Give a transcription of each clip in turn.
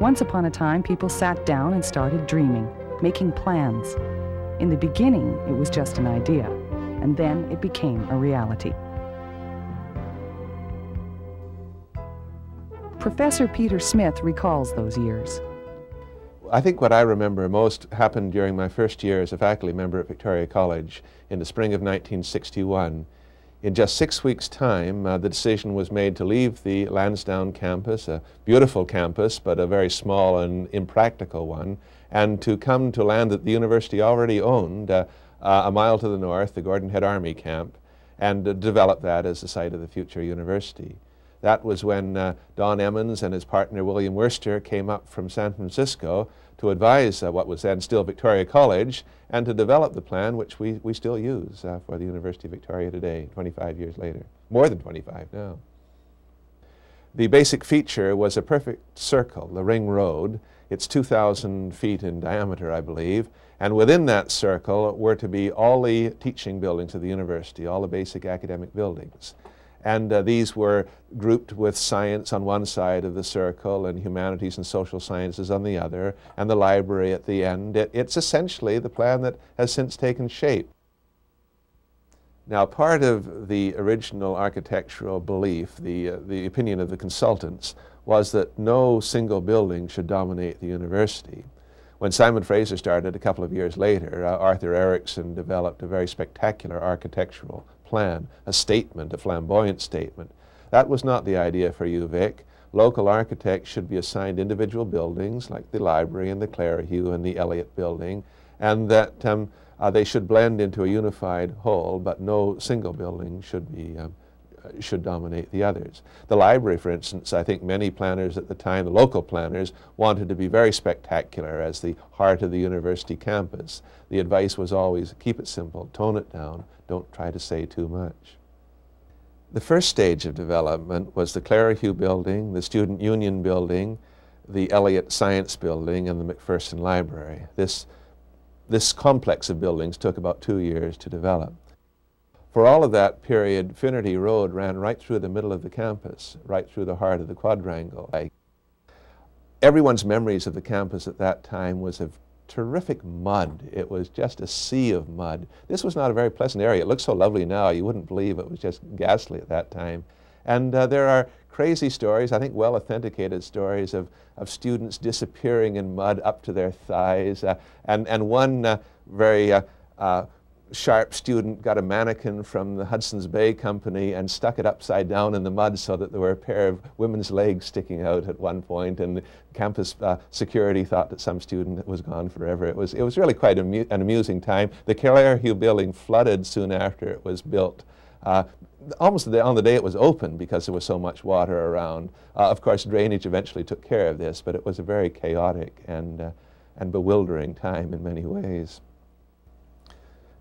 Once upon a time, people sat down and started dreaming, making plans. In the beginning, it was just an idea, and then it became a reality. Professor Peter Smith recalls those years. I think what I remember most happened during my first year as a faculty member at Victoria College in the spring of 1961. In just 6 weeks' time, the decision was made to leave the Lansdowne campus, a beautiful campus, but a very small and impractical one, and to come to land that the university already owned, a mile to the north, the Gordon Head Army Camp, and develop that as the site of the future university. That was when Don Emmons and his partner William Worcester came up from San Francisco to advise what was then still Victoria College and to develop the plan which we still use for the University of Victoria today, 25 years later. More than 25 now. The basic feature was a perfect circle, the ring road. It's 2,000 feet in diameter, I believe, and within that circle were to be all the teaching buildings of the university, all the basic academic buildings. And these were grouped with science on one side of the circle and humanities and social sciences on the other, and the library at the end. It's essentially the plan that has since taken shape. Now, part of the original architectural belief, the opinion of the consultants, was that no single building should dominate the university. When Simon Fraser started a couple of years later, Arthur Erickson developed a very spectacular architectural plan, a statement, a flamboyant statement. That was not the idea for UVic. Local architects should be assigned individual buildings like the library and the Clarihue and the Elliott building, and that they should blend into a unified whole, but no single building should dominate the others. The library, for instance, I think many planners at the time, the local planners, wanted to be very spectacular as the heart of the university campus. The advice was always keep it simple, tone it down, don't try to say too much. The first stage of development was the Clarihue building, the Student Union building, the Elliott Science building, and the McPherson Library. This complex of buildings took about 2 years to develop. For all of that period, Finnerty Road ran right through the middle of the campus, right through the heart of the quadrangle. Everyone's memories of the campus at that time was of terrific mud. It was just a sea of mud. This was not a very pleasant area. It looks so lovely now, you wouldn't believe it was just ghastly at that time. And there are crazy stories, I think well authenticated stories of students disappearing in mud up to their thighs. And one very sharp student got a mannequin from the Hudson's Bay Company and stuck it upside down in the mud so that there were a pair of women's legs sticking out at one point, and the campus security thought that some student was gone forever. It was really quite an amusing time. The Clarihue building flooded soon after it was built. Almost on the day it was opened because there was so much water around. Of course, drainage eventually took care of this, but it was a very chaotic and bewildering time in many ways.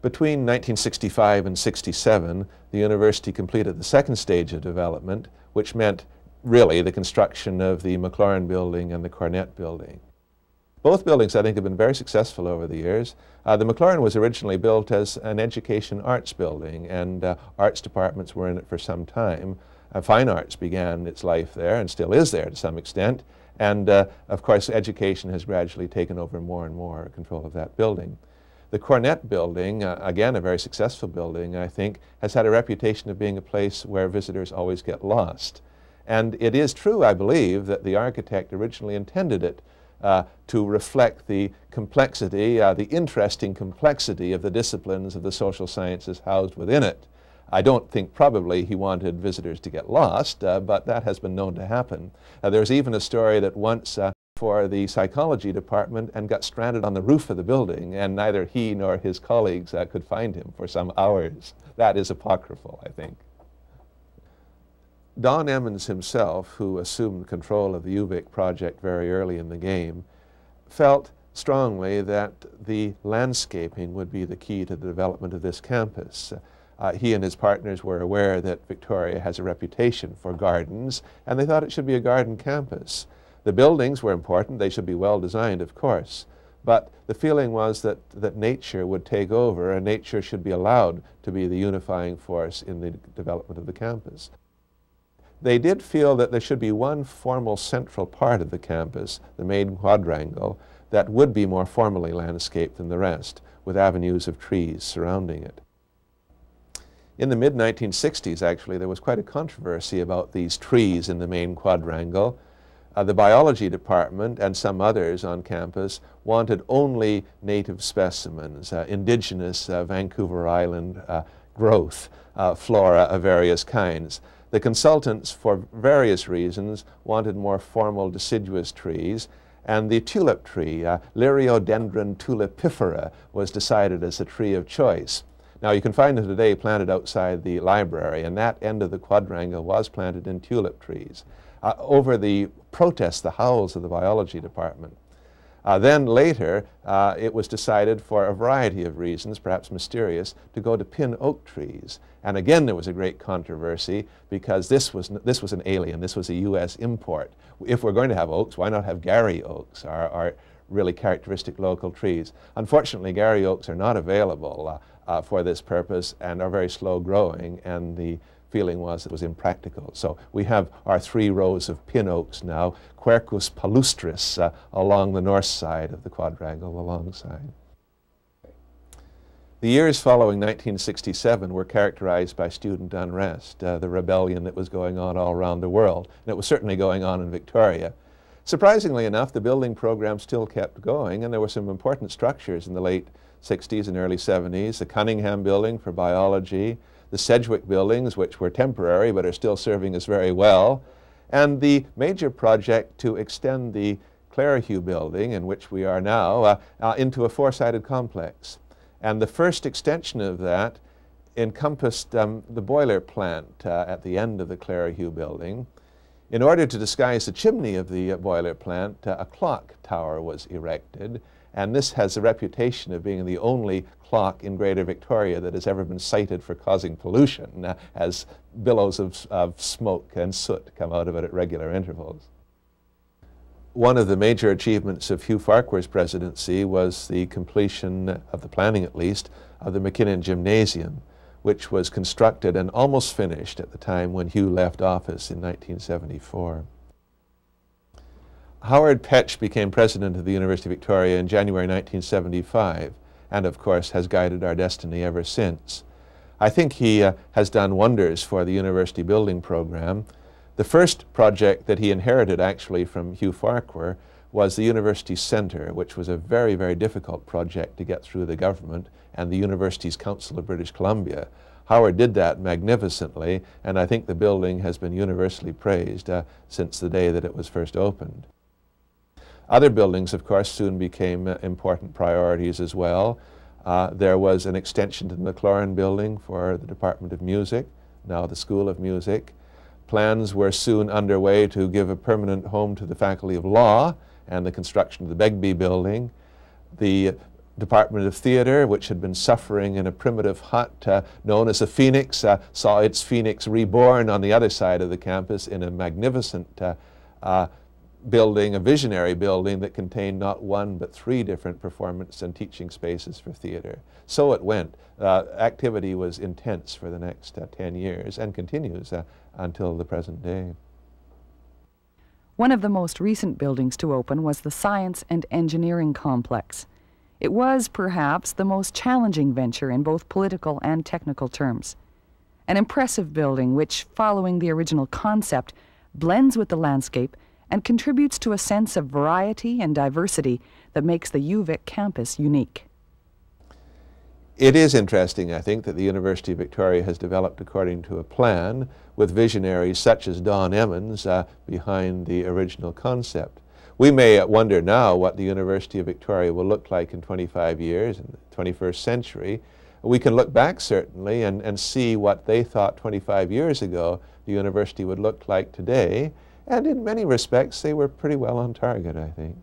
Between 1965 and 67, the university completed the second stage of development, which meant really the construction of the McLaurin building and the Cornett building. Both buildings, I think, have been very successful over the years. The McLaurin was originally built as an education arts building, and arts departments were in it for some time. Fine arts began its life there and still is there to some extent, and of course education has gradually taken over more and more control of that building. The Cornett building, again a very successful building, I think, has had a reputation of being a place where visitors always get lost. And it is true, I believe, that the architect originally intended it to reflect the complexity, the interesting complexity of the disciplines of the social sciences housed within it. I don't think probably he wanted visitors to get lost, but that has been known to happen. There's even a story that once for the psychology department and got stranded on the roof of the building, and neither he nor his colleagues could find him for some hours. That is apocryphal, I think. Don Emmons himself, who assumed control of the UVic project very early in the game, felt strongly that the landscaping would be the key to the development of this campus. He and his partners were aware that Victoria has a reputation for gardens, and they thought it should be a garden campus. The buildings were important. They should be well designed, of course, but the feeling was that nature would take over, and nature should be allowed to be the unifying force in the development of the campus. they did feel that there should be one formal central part of the campus, the main quadrangle, that would be more formally landscaped than the rest, with avenues of trees surrounding it. In the mid-1960s, actually, there was quite a controversy about these trees in the main quadrangle. The biology department and some others on campus wanted only native specimens, indigenous Vancouver Island growth, flora of various kinds. The consultants, for various reasons, wanted more formal deciduous trees, and the tulip tree, Liriodendron tulipifera, was decided as a tree of choice. Now, you can find it today planted outside the library, and that end of the quadrangle was planted in tulip trees. Over the protests, the howls of the biology department. Then later, it was decided for a variety of reasons, perhaps mysterious, to go to pin oak trees. And again, there was a great controversy because this was an alien, this was a U.S. import. If we're going to have oaks, why not have Gary oaks, our really characteristic local trees? Unfortunately, Gary oaks are not available for this purpose and are very slow growing, and the feeling was it was impractical. So we have our 3 rows of pin oaks now, Quercus palustris, along the north side of the quadrangle alongside. The years following 1967 were characterized by student unrest, the rebellion that was going on all around the world, and it was certainly going on in Victoria. Surprisingly enough, the building program still kept going, and there were some important structures in the late 60s and early 70s, the Cunningham building for biology, the Sedgwick buildings, which were temporary but are still serving us very well, and the major project to extend the Clairview building, in which we are now, into a 4-sided complex. And the first extension of that encompassed the boiler plant at the end of the Clairview building. In order to disguise the chimney of the boiler plant, a clock tower was erected, and this has a reputation of being the only clock in Greater Victoria that has ever been cited for causing pollution, as billows of smoke and soot come out of it at regular intervals. One of the major achievements of Hugh Farquhar's presidency was the completion, of the planning at least, of the McKinnon Gymnasium, which was constructed and almost finished at the time when Hugh left office in 1974. Howard Petch became president of the University of Victoria in January 1975, and of course has guided our destiny ever since. I think he has done wonders for the university building program. The first project that he inherited actually from Hugh Farquhar was the University Centre, which was a very, very difficult project to get through the government and the Universities Council of British Columbia. Howard did that magnificently, and I think the building has been universally praised since the day that it was first opened. Other buildings, of course, soon became important priorities as well. There was an extension to the McLaurin building for the Department of Music, now the School of Music. Plans were soon underway to give a permanent home to the Faculty of Law and the construction of the Begbie building. The Department of Theatre, which had been suffering in a primitive hut known as a phoenix, saw its phoenix reborn on the other side of the campus in a magnificent building, a visionary building that contained not 1 but 3 different performance and teaching spaces for theatre. So it went. Activity was intense for the next 10 years and continues until the present day. One of the most recent buildings to open was the Science and Engineering Complex. It was, perhaps, the most challenging venture in both political and technical terms. An impressive building which, following the original concept, blends with the landscape and contributes to a sense of variety and diversity that makes the UVic campus unique. It is interesting, I think, that the University of Victoria has developed according to a plan with visionaries such as Don Emmons behind the original concept. We may wonder now what the University of Victoria will look like in 25 years, in the 21st century. We can look back certainly and see what they thought 25 years ago the university would look like today, and in many respects they were pretty well on target, I think.